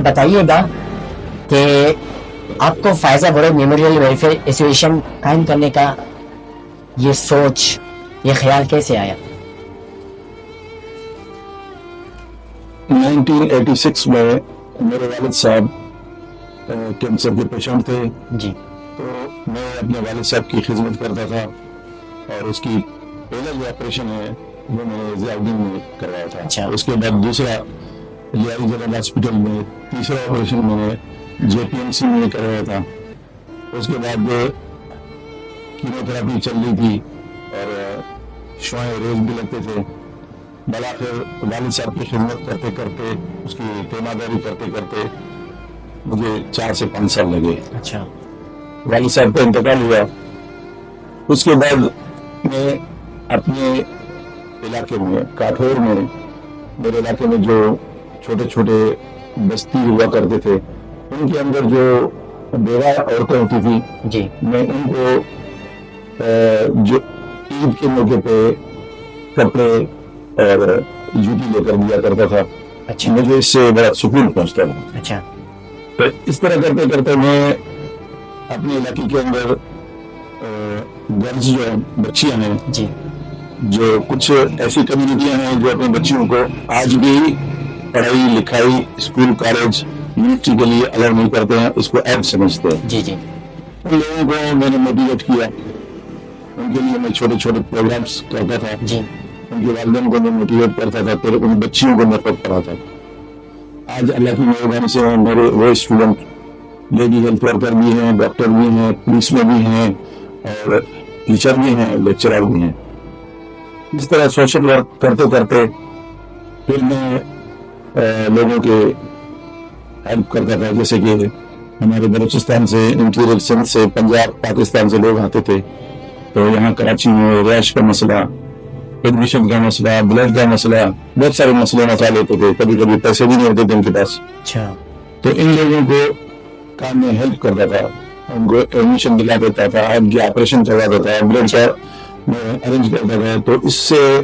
بتائیے گا کہ آپ کو فائزہ بڑو میموریل ویلفیئر ایسوسیشن قائم کرنے کا یہ سوچ، یہ خیال کیسے آیا؟ 1986 میں میرے والد صاحب کینسر کے پیشنٹ تھے جی، تو میں اپنے والد صاحب کی خدمت کرتا تھا، اور اس کی پہلا جو آپریشن ہے وہ میں نے ضیاء الدین میں کروایا تھا. اچھا. اس کے بعد دوسرا لیاری جنرل ہاسپٹل میں، تیسرا آپریشن میں نے JPMC میں کروایا تھا. اس کے بعد کیموتھراپی چل رہی تھی اور شعاعیں روز بھی لگتے تھے. بالآخر والد صاحب کی خدمت کرتے کرتے، اس کی تیمارداری کرتے کرتے مجھے 4 سے 5 سال لگے. اچھا. والد صاحب کا انتقال ہوا. اس کے بعد میں اپنے علاقے میں، کاٹھور میں، میرے علاقے میں جو چھوٹے چھوٹے بستی ہوا کرتے تھے، ان کے اندر جو بیوہ عورتیں ہوتی تھی جی، میں ان کو جو عید کے موقع پہ کپڑے اور جوتی لے کر دیا کرتا تھا. اچھا. مجھے اس سے بڑا سکون پہنچتا تھا. اچھا. تو اس طرح کرتے کرتے میں اپنے علاقے کے اندر گرلز جو بچیاں ہیں، جی، جو کچھ ایسی کمیونٹیاں ہیں جو اپنے بچیوں کو آج بھی پڑھائی لکھائی، اسکول کالج یونیورسٹی کے لیے الاؤ نہیں کرتے ہیں، اس کو عیب سمجھتے ہیں. جی جی، ان لوگوں کو میں نے موٹیویٹ کیا. ان کے لیے میں چھوٹے چھوٹے پروگرامس کرتا تھا. جی، ان کے والدین کو میں موٹیویٹ کرتا تھا، پھر ان بچیوں کو میں خود پڑھاتا تھا. آج اللہ کی مہربانی سے میرے وہ اسٹوڈنٹ لیڈی ہیلتھ ورکر بھی ہیں، ڈاکٹر بھی ہیں، پولیس میں بھی ہیں، اور ٹیچر بھی ہیں، لیکچرر بھی ہیں. اس طرح سوشل ورک کرتے کرتے پھر میں لوگوں کے ہیلپ کرتا تھا. جیسے کہ ہمارے بلوچستان سے، انٹیریئر سندھ سے، پنجاب، پاکستان سے لوگ آتے تھے، تو یہاں کراچی میں رہائش کا مسئلہ، ایڈمیشن کا مسئلہ، بلڈ کا مسئلہ، بہت سارے مسئلے مسائل ہوتے تھے. کبھی کبھی پیسے بھی نہیں ہوتے تھے ان کے پاس. اچھا. تو ان لوگوں کو کام میں ہیلپ کرتا تھا، ان کو ایڈمیشن دلا دیتا تھا، ان کی آپریشن کروا دیتا تھا، بلڈ کا میں ارینج کرتا تھا. تو اس سے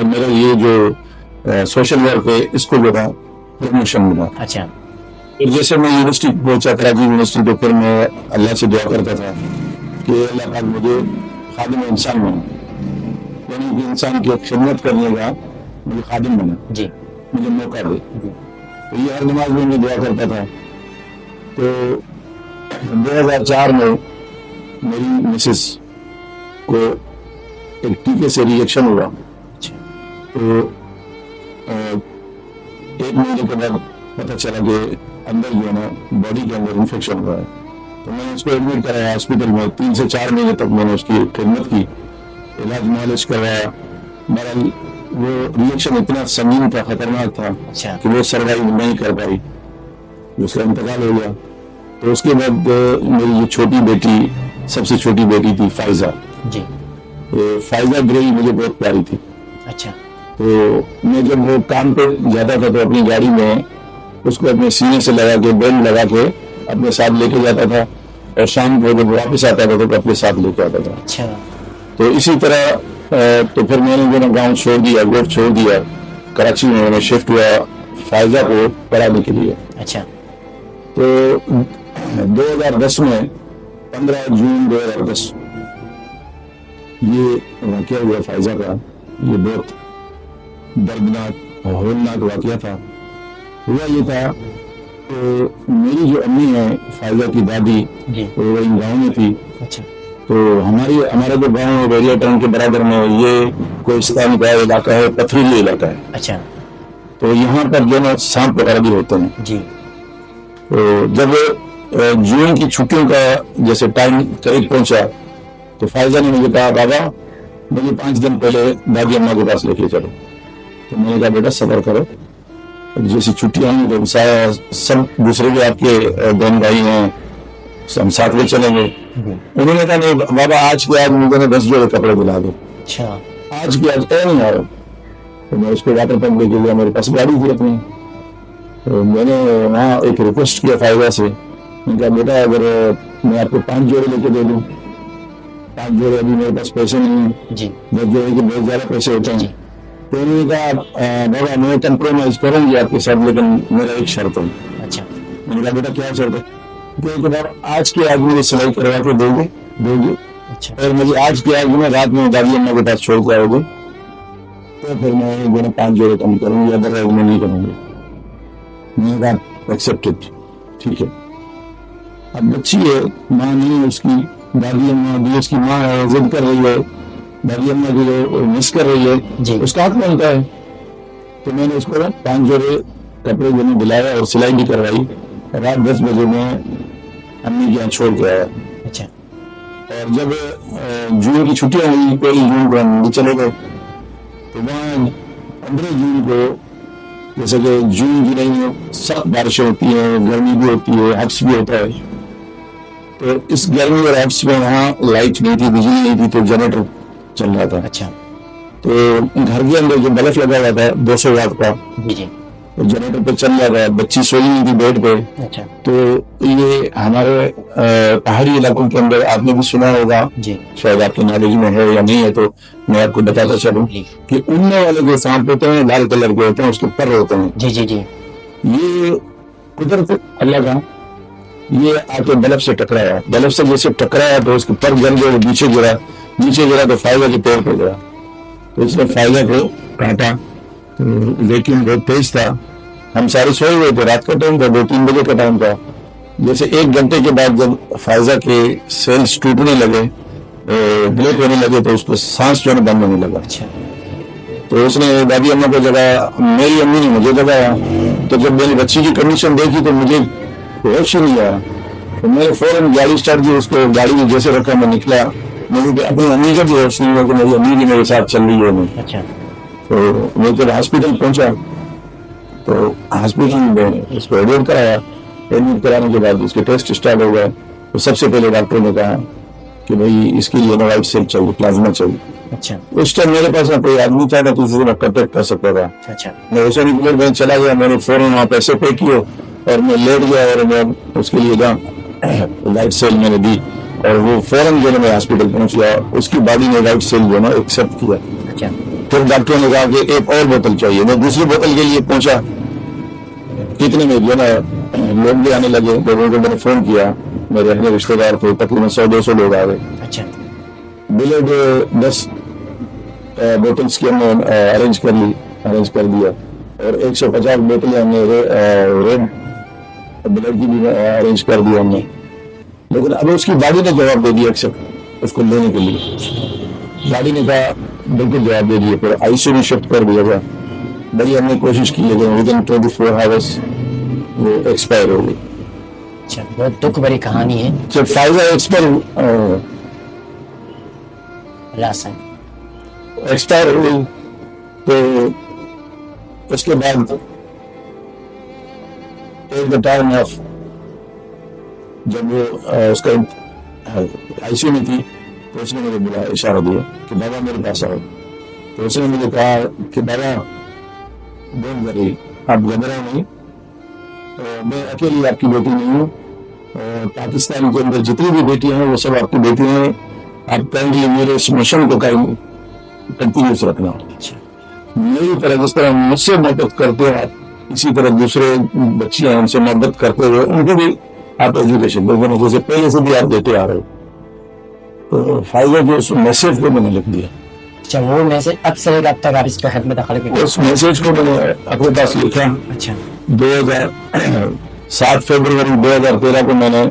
میرا یہ جو سوشل ورک ہے، اس کو جو تھا پروموشن ملا. اچھا. پھر جیسے میں یونیورسٹی پہنچا، کراچی یونیورسٹی، تو پھر میں اللہ سے دعا کرتا تھا کہ اللہ پاک مجھے خادم انسان بنا، یعنی کہ انسان کی خدمت کرنے کا مجھے خادم بنا، جی، مجھے موقع دے. جی. تو یہ ہر نماز میں دعا کرتا تھا. تو 2004 میں میری مسز کو ایک ٹیکے سے ریئیکشن ہوا. اچھا. تو 1 مہینے کے بعد پتہ چلا کہ اندر جو ہے نا باڈی کے اندر انفیکشن ہوا ہے. تو میں نے اس کو ایڈمٹ کرایا ہاسپٹل میں. 3 سے 4 مہینے تک میں نے اس کی خدمت کی، علاج معالج کروایا. بہرحال وہ ریئیکشن اتنا سنگین تھا، خطرناک تھا اچھا. کہ وہ سروائیو نہیں کر پائی. اس کا انتقال ہو گیا. تو اس کے بعد میری جو چھوٹی بیٹی، سب سے چھوٹی بیٹی تھی فائزہ. جی. فائزہ گروہی مجھے بہت پیاری تھی. اچھا. تو میں جب وہ کام پہ جاتا تھا تو اپنی گاڑی میں اس کو اپنے سینے سے لگا کے، بیلٹ لگا کے اپنے ساتھ لے کے جاتا تھا، اور شام کو جب واپس آتا تھا تو اپنے ساتھ لے کے آتا تھا. اچھا. تو اسی طرح تو پھر میں نے جو گاؤں چھوڑ دیا، گوٹ چھوڑ دیا، کراچی میں شفٹ ہوا فائزہ کو پڑھانے کے لیے. اچھا. تو 2010 میں 15 جون 2010 یہ واقعہ ہوا فائزہ کا. یہ بہت دردناک اور ہولناک واقعہ تھا. ہوا یہ تھا کہ میری جو امی ہے، فائزہ کی دادی، جی، وہ ان گاؤں میں تھی. اچھا. تو ہمارا جو گاؤں بیریا ٹاؤن کے برابر میں، یہ کوہستان کا علاقہ ہے، پتھریلی علاقہ ہے. اچھا. تو یہاں پر جو نا سانپ وغیرہ بھی ہوتے ہیں. جی. تو جب جون کی چھٹیوں کا جیسے ٹائم قریب پہنچا تو فائزہ نے مجھے کہا بابا مجھے 5 دن پہلے دادی اماں کے پاس لے کے چلو. تو میں نے کہا بیٹا صبر کرو، جیسی چھٹیاں ہیں تو سب دوسرے بھی آپ کے بہن بھائی ہیں، ہم ساتھ میں چلیں گے. انہوں نے کہا نہیں بابا آج کے آج مجھے 10 جوڑے کپڑے دلا دو. اچھا. آج کے آج نہیں آ رہا. تو میں اس کو واٹر پمپ لے کے گیا، میرے پاس گاڑی تھی اپنی. تو میں نے وہاں ایک ریکویسٹ کیا فائزہ سے، میں نے کہا بیٹا اگر میں آپ کو 5 جوڑے لے کے دے دوں، 5 جوڑے ابھی میرے پاس پیسے نہیں ہیں، جی، 10 جوڑے کے بہت زیادہ پیسے ہوتے ہیں. تو انہوں نے کہا بابا میں کمپرومائز کروں گی آپ کے ساتھ، لیکن میرا ایک شرط ہے. اچھا. میں نے کہا بیٹا کیا چل رہا ہے؟ کہ جناب آج کے آج مجھے سلائی کروا کے دو گے اچھا اور مجھے آج کے آج میں رات میں دادی اماں کے پاس چھوڑ کے آؤ گے تو پھر میں جو 5 جوڑے کم کروں گا، ادر میں نہیں کروں گا. میں نے کہا ایکسیپٹڈ، ٹھیک ہے. اب بچی ہے، ماں نہیں ہے اس کی، دادی اماں بھی اس کی ماں ہے، ضد کر رہی ہے، دادی اماں جو ہے مس کر رہی ہے، جی اس کا حق بنتا ہے. تو میں نے اس کو 5 جوڑے کپڑے جو نے دلایا اور سلائی بھی کروائی. رات 10 بجے میں امی کے یہاں چھوڑ کے آیا. اچھا اور جب جون کی چھٹیاں ہوئی 1 جون کو ہم چلے گئے تو وہاں 15 جون کو جیسے کہ جون جولائی میں سخت بارشیں ہوتی ہیں، گرمی بھی ہوتی ہے، حبس بھی ہوتا ہے. تو اس گرمی اور حبس میں وہاں لائٹ نہیں تھی، بجلی نہیں تھی، تو جنریٹر چل رہا تھا. اچھا تو گھر کے اندر جو بلب لگا ہوا تھا 200 واٹ کا، جی جی جنریٹر پہ چل رہا تھا. بچی سوئی ہوئی تھی بیڈ پہ. اچھا تو یہ ہمارے پہاڑی علاقوں کے اندر آپ نے بھی سنا ہوگا، جی شاید آپ کے نالج میں ہے یا نہیں ہے، تو میں آپ کو بتاتا چلوں کہ اڑنے والے جو سانپ ہوتے ہیں لال کلر کے ہوتے ہیں، اس کے پر ہوتے ہیں. جی جی جی یہ قدرت اللہ کا، یہ آ کے بلب سے ٹکرایا، بلب سے جیسے ٹکرایا تو اس کے پر گل گئے، نیچے گرا تو فائدہ کے پیڑ پہ گرا. تو اس نے فائدہ کو کاٹا، لیکن بہت تیز تھا. ہم سارے سوئے ہوئے تھے، رات کا ٹائم تھا، 2-3 بجے کا ٹائم تھا. جیسے 1 گھنٹے کے بعد جب فائزہ کے سیلز ٹوٹنے لگے، بریک ہونے لگے، تو اس کو سانس جو ہے بند ہونے لگا. اچھا تو اس نے دادی اماں کو جگایا، میری امی نے مجھے جگایا. تو جب میں نے بچی کی کنڈیشن دیکھی تو مجھے ہوش ہی نہیں آیا. تو میں نے فوراً گاڑی اسٹارٹ کی، اس کو گاڑی میں جیسے رکھا میں نکلا. مجھے اپنی امی کا بھی ہوش نہیں ہوا کہ میری امی بھی میرے ساتھ چل رہی ہے. اچھا تو میں جب ہاسپٹل پہنچا تو ہاسپٹل میں اس کو ایڈمٹ کرایا. ایڈمٹ کرانے کے بعد اس کے ٹیسٹ اسٹارٹ ہو گئے. تو سب سے پہلے ڈاکٹر نے کہا کہ بھائی اس کے لیے وائٹ سیل چاہیے، پلازما چاہیے. اچھا اس ٹائم میرے پاس کوئی آدمی تھا نہ کسی سے میں کانٹیکٹ کر سکتا تھا. اچھا میں اسے ریگولر بینک چلا گیا، میں نے فوراً وہاں پیسے پے کیے اور میں لیٹ گیا اور میں اس کے لیے وائٹ سیل میں نے دی اور وہ فوراً جو ہے میں ہاسپٹل پہنچ گیا. اس کی باڈی نے وائٹ سیل جو ہے نا ایکسیپٹ کیا. اچھا پھر ڈاکٹر نے کہا کہ ایک اور بوتل چاہیے. میں دوسری بوتل کے لیے پہنچا، کتنے میں جو ہے نا لوگ بھی آنے لگے. لوگوں کو میں نے فون کیا، میرے اپنے رشتے دار تھے، تقریباً 100-200 لوگ آ گئے. اچھا بلڈ 10 بوتلس کی ہم نے ارینج کر دیا اور 150 بوتلیں ہم نے ریڈ بلڈ کی بھی ارینج کر دیا ہم نے. لیکن اب اس کی باڈی نے جواب دے دیا ایکسپٹ اس کو لینے کے لیے. باڈی نے کہا بالکل جواب دے دیا. پھر آئی سی میں شفٹ کر دیا گیا. بڑی ہم نے کوشش کی لیکن ودن 24 آورس وہ ایکسپائر ہو گئی. اچھا بہت دکھ بھری کہانی ہے. جب فائزہ ایکسپائر ہوئی تو اس کے بعد ایٹ دا ٹائم آف جب وہ اس کا آئی سی میں تھی تو اس نے مجھے بلا اشارہ دیا کہ بابا میرے پاس آؤ. تو اس نے مجھے کہا کہ بابا ڈونٹ وری، آپ گھبراؤ نہیں، میں اکیلی آپ کی بیٹی نہیں ہوں. پاکستان کے اندر جتنی بھی بیٹیاں ہیں وہ سب آپ کی بیٹی ہیں. آپ کائنڈلی میرے اس مشن کو کنٹینیوس رکھنا. میری طرح جس طرح مجھ سے محبت کرتے ہیں آپ، اسی طرح دوسرے بچیاں ان سے محبت کرتے ہوئے ان کو بھی آپ ایجوکیشن دیکھیں جیسے پہلے سے بھی آپ دیتے آ رہے. تو فائدہ جو اس میسج کو میں نے لکھ دیا. اچھا وہ میسج اب سے اب تک آپ اس پہ خدمت خلق کی؟ اس میسج کو میں نے اپنے پاس لکھا. اچھا 7 فروری 2013 کو میں نے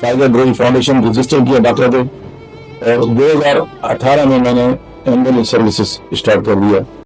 فائدہ ڈرول فاؤنڈیشن رجسٹر کیا ڈاکٹر پہ اور 2018 میں نے ایمبولینس سروسز اسٹارٹ کر دیا.